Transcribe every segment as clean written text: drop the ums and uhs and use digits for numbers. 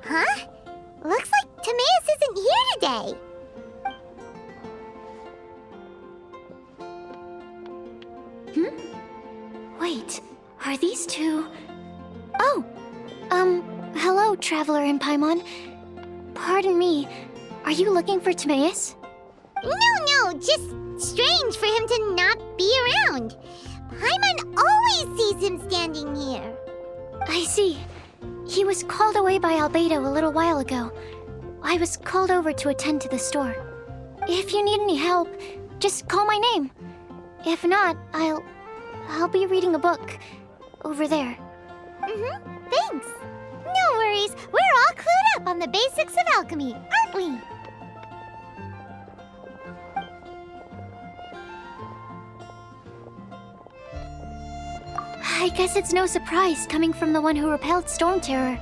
Huh? Looks like Timaeus isn't here today. Wait, are these two... Oh! Hello, Traveler in Paimon. Pardon me, are you looking for Timaeus? No, just strange for him to not be around. Paimon always sees him standing here. I see. He was called away by Albedo a little while ago. I was called over to attend to the store. If you need any help, just call my name. If not, I'll be reading a book over there. Thanks. No worries, we're all clued up on the basics of alchemy, aren't we? I guess it's no surprise coming from the one who repelled Storm Terror.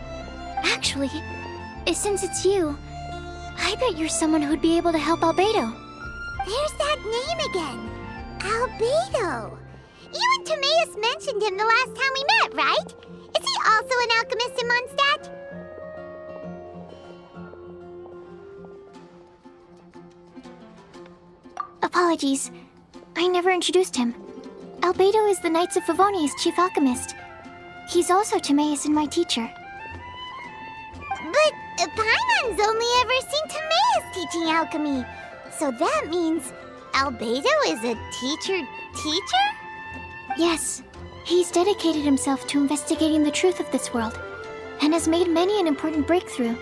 Actually, since it's you, I bet you're someone who'd be able to help Albedo. There's that name again. Albedo. You and Timaeus mentioned him the last time we met, right? Is he also an alchemist in Mondstadt? Apologies. I never introduced him. Albedo is the Knights of Favonia's chief alchemist. He's also Timaeus and my teacher. But Paimon's only ever seen Timaeus teaching alchemy. So that means Albedo is a teacher? Yes. He's dedicated himself to investigating the truth of this world, and has made many an important breakthrough.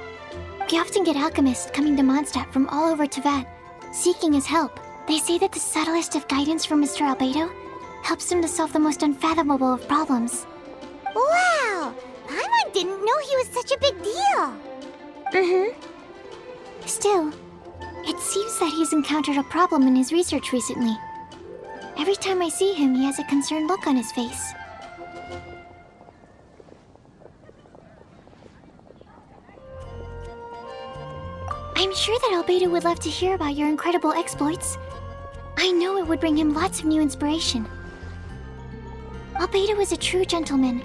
We often get alchemists coming to Mondstadt from all over Teyvat, seeking his help. They say that the subtlest of guidance from Mr. Albedo helps him to solve the most unfathomable of problems. Wow! Paimon didn't know he was such a big deal. Still, it seems that he's encountered a problem in his research recently. Every time I see him, he has a concerned look on his face. I'm sure that Albedo would love to hear about your incredible exploits. I know it would bring him lots of new inspiration. Albedo is a true gentleman.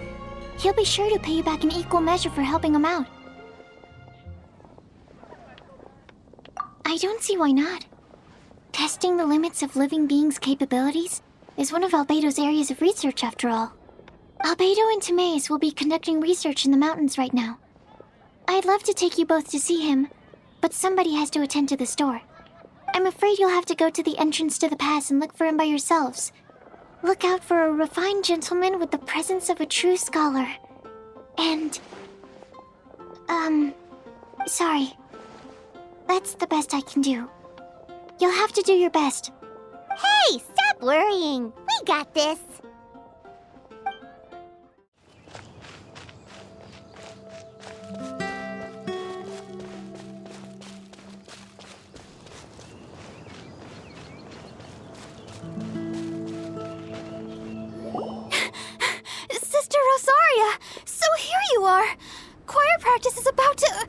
He'll be sure to pay you back in equal measure for helping him out. I don't see why not. Testing the limits of living beings' capabilities is one of Albedo's areas of research, after all. Albedo and Timaeus will be conducting research in the mountains right now. I'd love to take you both to see him, but somebody has to attend to the store. I'm afraid you'll have to go to the entrance to the pass and look for him by yourselves. Look out for a refined gentleman with the presence of a true scholar. And... sorry. That's the best I can do. You'll have to do your best. Hey, stop worrying. We got this. Sister Rosaria! So here you are! Choir practice is about to...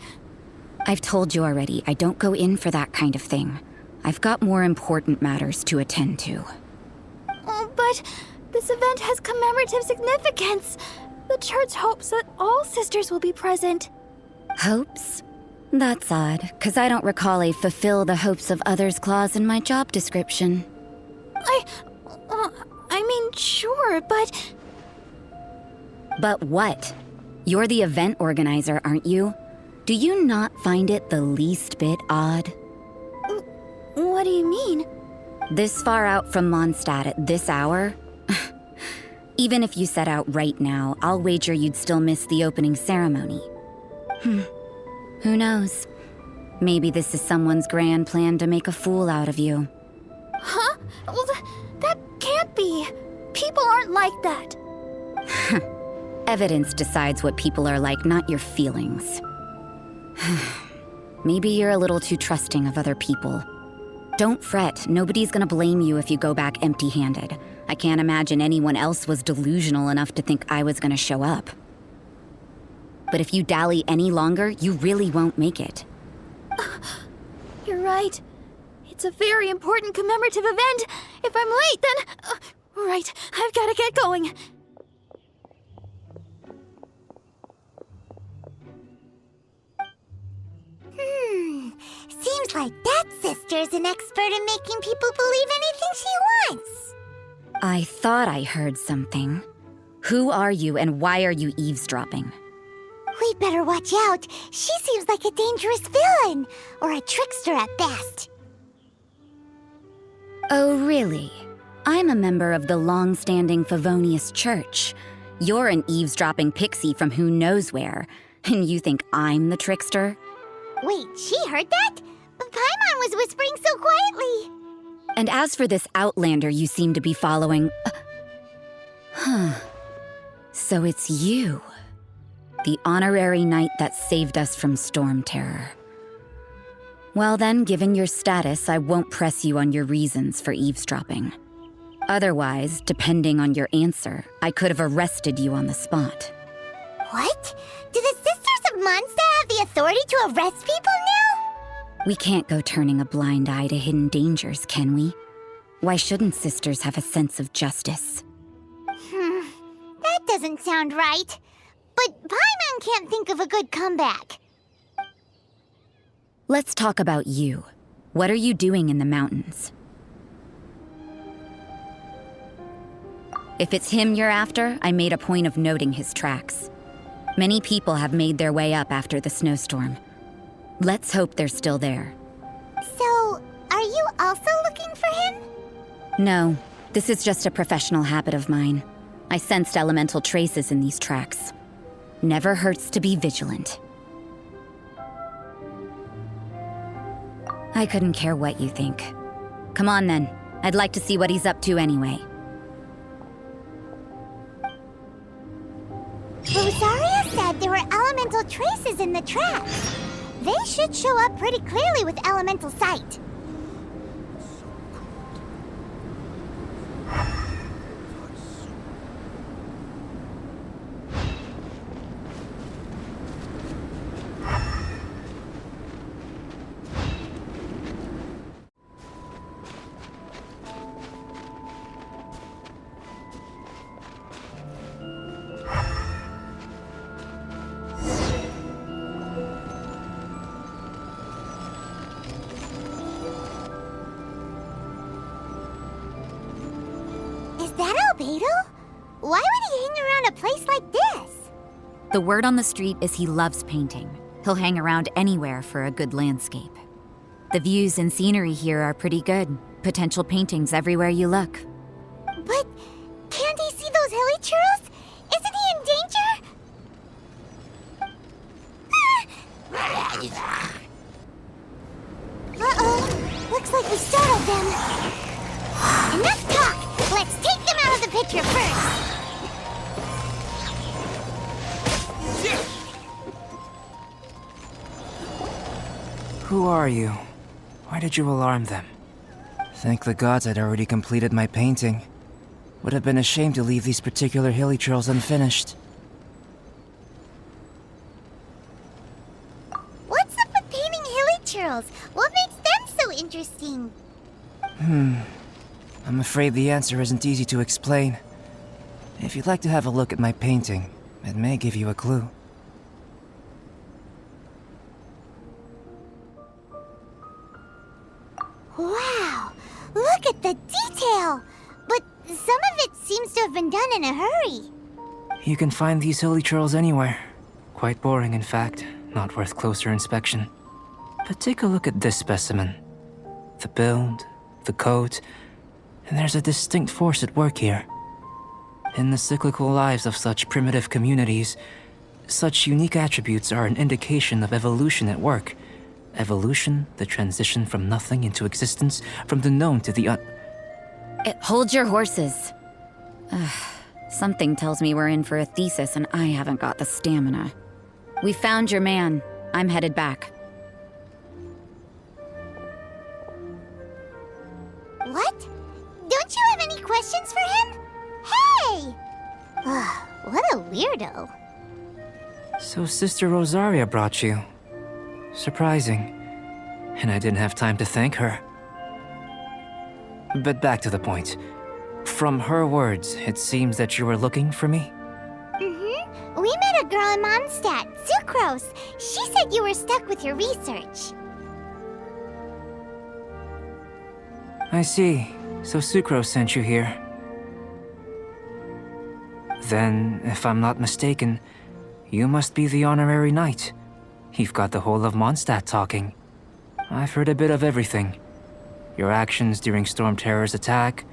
I've told you already, I don't go in for that kind of thing. I've got more important matters to attend to. Oh, but this event has commemorative significance. The church hopes that all sisters will be present. Hopes? That's odd, 'cause I don't recall a fulfill the hopes of others clause in my job description. I mean, sure, but... But what? You're the event organizer, aren't you? Do you not find it the least bit odd? What do you mean? This far out from Mondstadt at this hour? Even if you set out right now, I'll wager you'd still miss the opening ceremony. Who knows? Maybe this is someone's grand plan to make a fool out of you. Huh? Well, that can't be. People aren't like that. Evidence decides what people are like, not your feelings. Maybe you're a little too trusting of other people. Don't fret, nobody's gonna blame you if you go back empty-handed. I can't imagine anyone else was delusional enough to think I was gonna show up. But if you dally any longer, you really won't make it. You're right. It's a very important commemorative event. If I'm late, then... right, I've gotta get going. Looks like that sister's an expert in making people believe anything she wants. I thought I heard something. Who are you and why are you eavesdropping? We'd better watch out. She seems like a dangerous villain, or a trickster at best. Oh, really? I'm a member of the long-standing Favonius Church. You're an eavesdropping pixie from who knows where, and you think I'm the trickster? Wait, she heard that? Paimon was whispering so quietly. And as for this outlander you seem to be following... So it's you. The honorary knight that saved us from storm terror. Well then, given your status, I won't press you on your reasons for eavesdropping. Otherwise, depending on your answer, I could have arrested you on the spot. What? Do the Sisters of Mondstadt have the authority to arrest people now? We can't go turning a blind eye to hidden dangers, can we? Why shouldn't sisters have a sense of justice? That doesn't sound right. But Paimon can't think of a good comeback. Let's talk about you. What are you doing in the mountains? If it's him you're after, I made a point of noting his tracks. Many people have made their way up after the snowstorm. Let's hope they're still there. So, are you also looking for him? No, this is just a professional habit of mine. I sensed elemental traces in these tracks. Never hurts to be vigilant. I couldn't care what you think. Come on then. I'd like to see what he's up to anyway. Rosaria said there were elemental traces in the tracks. They should show up pretty clearly with elemental sight. Albedo? Why would he hang around a place like this? The word on the street is he loves painting. He'll hang around anywhere for a good landscape. The views and scenery here are pretty good. Potential paintings everywhere you look. But can't he see those hilly churros? Isn't he in danger? Uh-oh. Looks like we startled them. Enough talk! Let's take them out of the picture first! Who are you? Why did you alarm them? Thank the gods I'd already completed my painting. Would have been a shame to leave these particular hilly trails unfinished. What's up with painting hilly churros? What makes them so interesting? I'm afraid the answer isn't easy to explain. If you'd like to have a look at my painting, it may give you a clue. Wow! Look at the detail! But some of it seems to have been done in a hurry. You can find these hilly trails anywhere. Quite boring, in fact. Not worth closer inspection. But take a look at this specimen. The build, the coat, and there's a distinct force at work here. In the cyclical lives of such primitive communities, such unique attributes are an indication of evolution at work. Evolution, the transition from nothing into existence, from the known to the Hold your horses. Something tells me we're in for a thesis and I haven't got the stamina. We found your man. I'm headed back. What? Don't you have any questions for him? Hey! What a weirdo. So Sister Rosaria brought you. Surprising. And I didn't have time to thank her. But back to the point. From her words, it seems that you were looking for me? We met a girl in Mondstadt, Sucrose. She said you were stuck with your research. I see. So Sucrose sent you here. Then, if I'm not mistaken, you must be the honorary knight. You've got the whole of Mondstadt talking. I've heard a bit of everything. Your actions during Storm Terror's attack,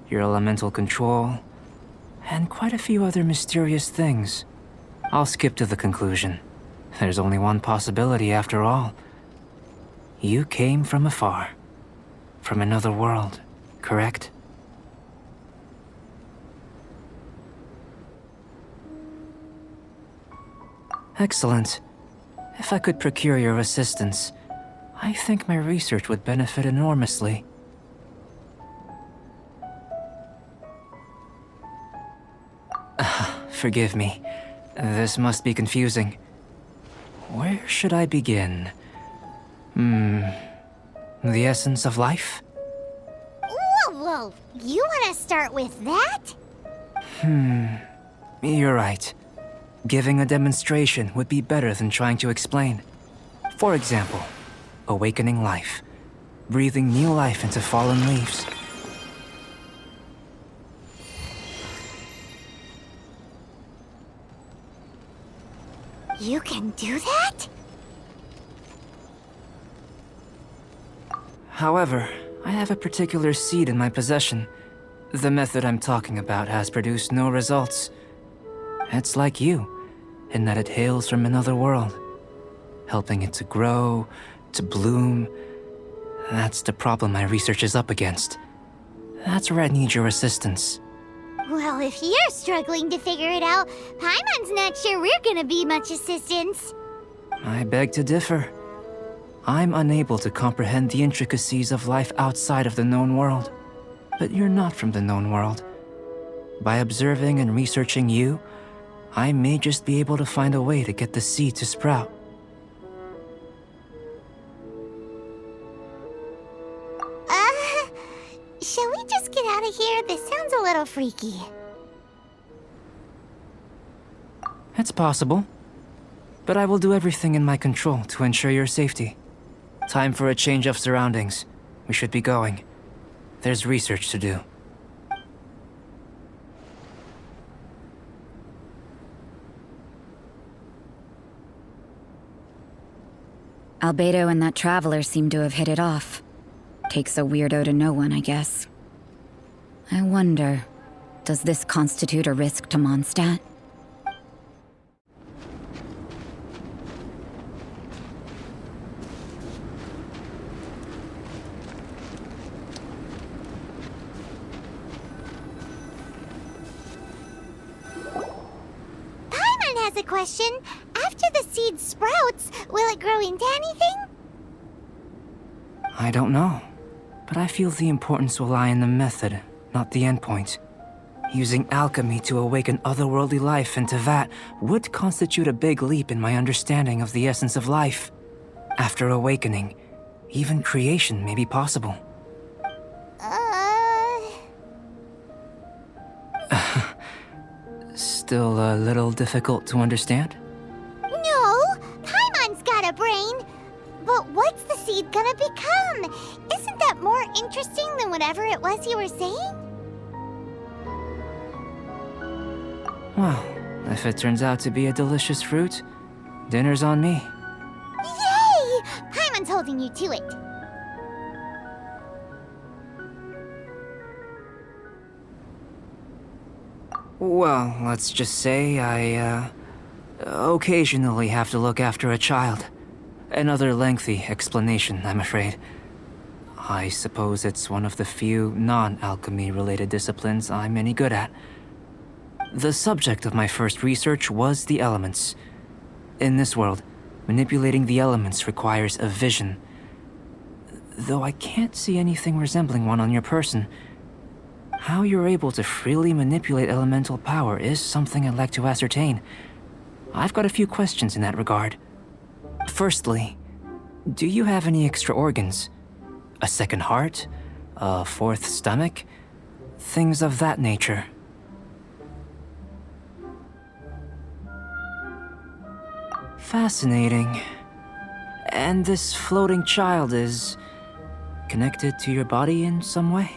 your elemental control, and quite a few other mysterious things. I'll skip to the conclusion. There's only one possibility after all. You came from afar. From another world, correct? Excellent. If I could procure your assistance, I think my research would benefit enormously. Forgive me. This must be confusing. Where should I begin? The essence of life? Whoa. You want to start with that? You're right. Giving a demonstration would be better than trying to explain. For example, awakening life. Breathing new life into fallen leaves. You can do that? However, I have a particular seed in my possession. The method I'm talking about has produced no results. It's like you, in that it hails from another world. Helping it to grow, to bloom. That's the problem my research is up against. That's where I need your assistance. Well, if you're struggling to figure it out, Paimon's not sure we're gonna be much assistance. I beg to differ. I'm unable to comprehend the intricacies of life outside of the known world. But you're not from the known world. By observing and researching you, I may just be able to find a way to get the seed to sprout. Shall we just get out of here? This sounds a little freaky. It's possible. But I will do everything in my control to ensure your safety. Time for a change of surroundings. We should be going. There's research to do. Albedo and that traveler seem to have hit it off. Takes a weirdo to know one, I guess. I wonder, does this constitute a risk to Mondstadt? Paimon has a question. After the seed sprouts, will it grow into anything? I don't know. But I feel the importance will lie in the method, not the endpoint. Using alchemy to awaken otherworldly life in Teyvat would constitute a big leap in my understanding of the essence of life. After awakening, even creation may be possible. Still a little difficult to understand? No! Paimon's got a brain! But what's the seed gonna become? Isn't that more interesting than whatever it was you were saying? Well, if it turns out to be a delicious fruit, dinner's on me. Yay! Paimon's holding you to it. Well, let's just say I, occasionally have to look after a child. Another lengthy explanation, I'm afraid. I suppose it's one of the few non-alchemy related disciplines I'm any good at. The subject of my first research was the elements. In this world, manipulating the elements requires a vision. Though I can't see anything resembling one on your person. How you're able to freely manipulate elemental power is something I'd like to ascertain. I've got a few questions in that regard. Firstly, do you have any extra organs? A second heart? A fourth stomach? Things of that nature. Fascinating. And this floating child is... Connected to your body in some way?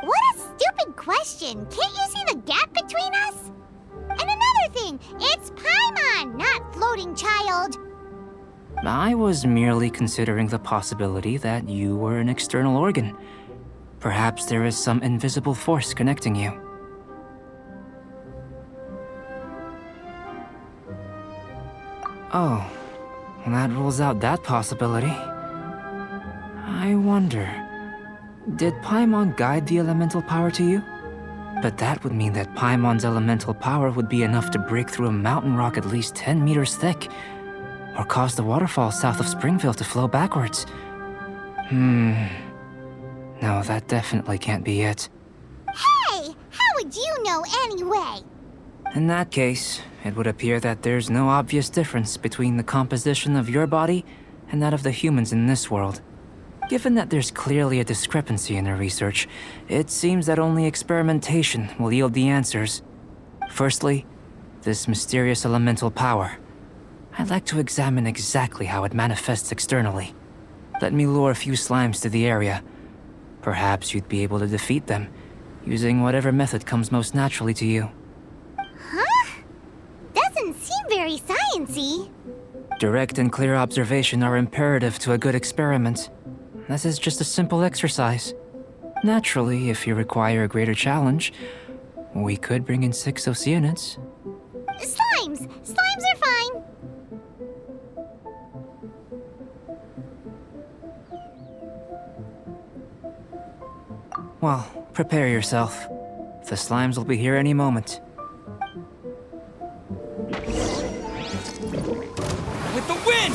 What a stupid question! Can't you see the gap between us? And another thing, it's Paimon, not floating child. I was merely considering the possibility that you were an external organ. Perhaps there is some invisible force connecting you. Oh, that rules out that possibility. I wonder, did Paimon guide the elemental power to you? But that would mean that Paimon's elemental power would be enough to break through a mountain rock at least 10 meters thick, or cause the waterfall south of Springfield to flow backwards. No, that definitely can't be it. Hey, how would you know anyway? In that case, it would appear that there's no obvious difference between the composition of your body and that of the humans in this world. Given that there's clearly a discrepancy in our research, it seems that only experimentation will yield the answers. Firstly, this mysterious elemental power. I'd like to examine exactly how it manifests externally. Let me lure a few slimes to the area. Perhaps you'd be able to defeat them, using whatever method comes most naturally to you. Huh? Doesn't seem very sciencey. Direct and clear observation are imperative to a good experiment. This is just a simple exercise. Naturally, if you require a greater challenge, we could bring in 6 Oceanids. Slimes! Slimes are fine. Well, prepare yourself. The slimes will be here any moment. With the wind!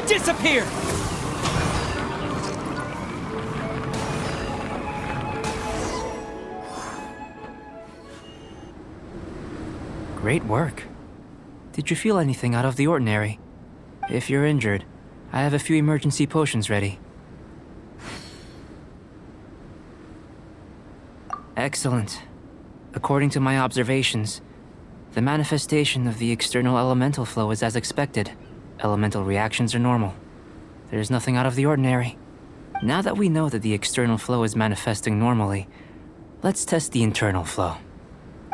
Disappear! Great work. Did you feel anything out of the ordinary? If you're injured, I have a few emergency potions ready. Excellent. According to my observations, the manifestation of the external elemental flow is as expected. Elemental reactions are normal. There's nothing out of the ordinary. Now that we know that the external flow is manifesting normally, let's test the internal flow.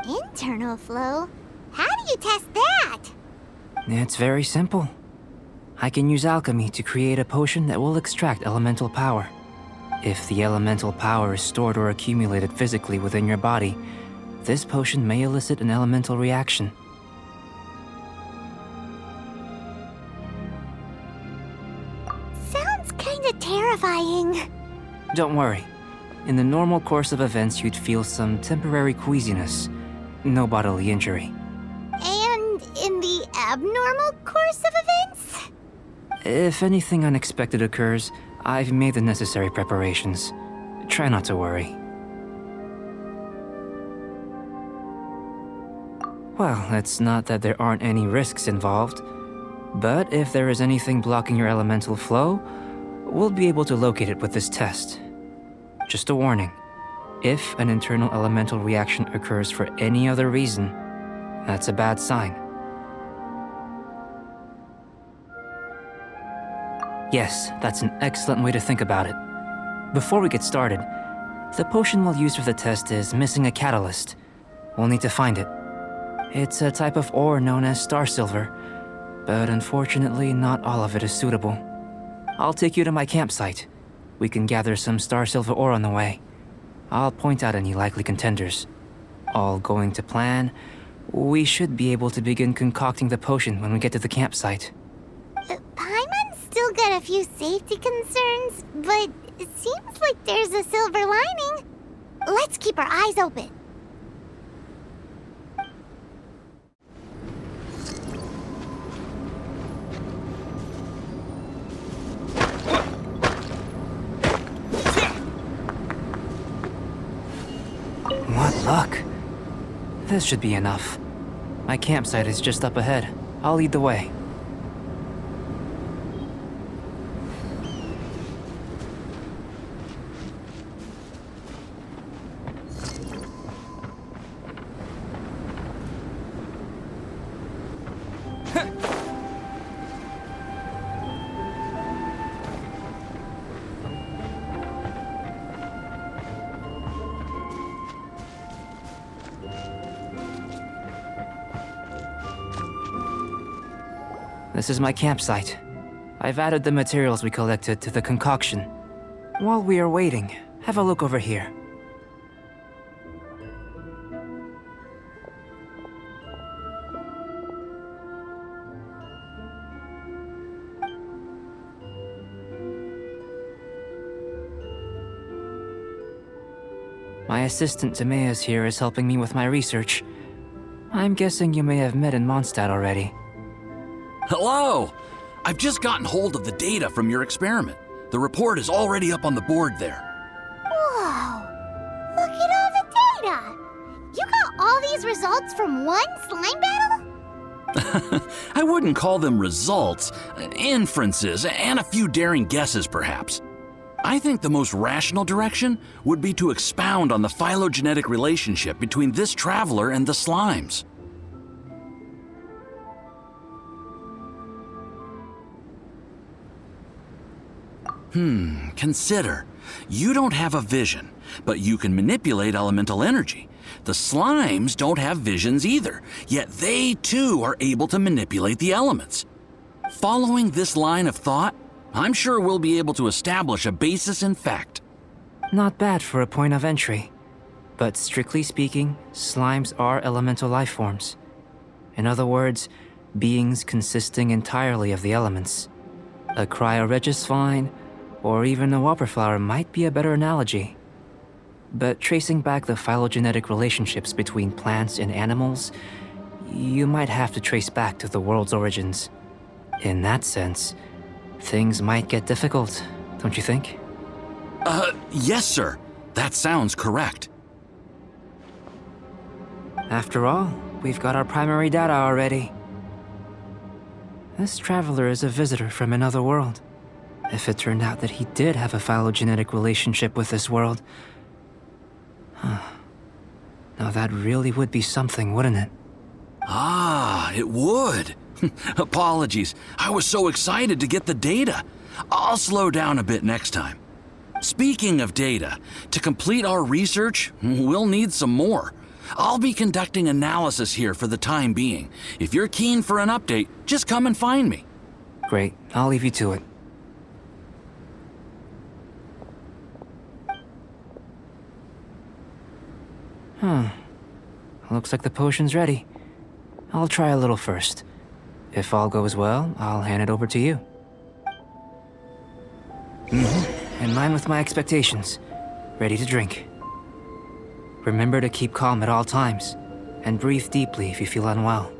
Internal flow? How do you test that? It's very simple. I can use alchemy to create a potion that will extract elemental power. If the elemental power is stored or accumulated physically within your body, this potion may elicit an elemental reaction. Sounds kinda terrifying. Don't worry. In the normal course of events, you'd feel some temporary queasiness. No bodily injury. And in the abnormal course of events? If anything unexpected occurs, I've made the necessary preparations. Try not to worry. Well, it's not that there aren't any risks involved, but if there is anything blocking your elemental flow, we'll be able to locate it with this test. Just a warning. If an internal elemental reaction occurs for any other reason, that's a bad sign. Yes, that's an excellent way to think about it. Before we get started, the potion we'll use for the test is missing a catalyst. We'll need to find it. It's a type of ore known as star silver, but unfortunately not all of it is suitable. I'll take you to my campsite. We can gather some star silver ore on the way. I'll point out any likely contenders. All going to plan, we should be able to begin concocting the potion when we get to the campsite. Paimon's still got a few safety concerns, but it seems like there's a silver lining. Let's keep our eyes open. What luck. This should be enough. My campsite is just up ahead. I'll lead the way. This is my campsite. I've added the materials we collected to the concoction. While we are waiting, have a look over here. My assistant Timaeus here is helping me with my research. I'm guessing you may have met in Mondstadt already. Hello! I've just gotten hold of the data from your experiment. The report is already up on the board there. Whoa! Look at all the data! You got all these results from one slime battle? I wouldn't call them results, inferences, and a few daring guesses perhaps. I think the most rational direction would be to expound on the phylogenetic relationship between this traveler and the slimes. Consider. You don't have a vision, but you can manipulate elemental energy. The slimes don't have visions either, yet they too are able to manipulate the elements. Following this line of thought, I'm sure we'll be able to establish a basis in fact. Not bad for a point of entry. But strictly speaking, slimes are elemental life forms. In other words, beings consisting entirely of the elements. A cryoregisvine, or even a whopperflower might be a better analogy. But tracing back the phylogenetic relationships between plants and animals, you might have to trace back to the world's origins. In that sense, things might get difficult, don't you think? Yes, sir. That sounds correct. After all, we've got our primary data already. This traveler is a visitor from another world. If it turned out that he did have a phylogenetic relationship with this world... Now that really would be something, wouldn't it? Ah, it would. Apologies. I was so excited to get the data. I'll slow down a bit next time. Speaking of data, to complete our research, we'll need some more. I'll be conducting analysis here for the time being. If you're keen for an update, just come and find me. Great, I'll leave you to it. Looks like the potion's ready. I'll try a little first. If all goes well, I'll hand it over to you. In line with my expectations. Ready to drink. Remember to keep calm at all times, and breathe deeply if you feel unwell.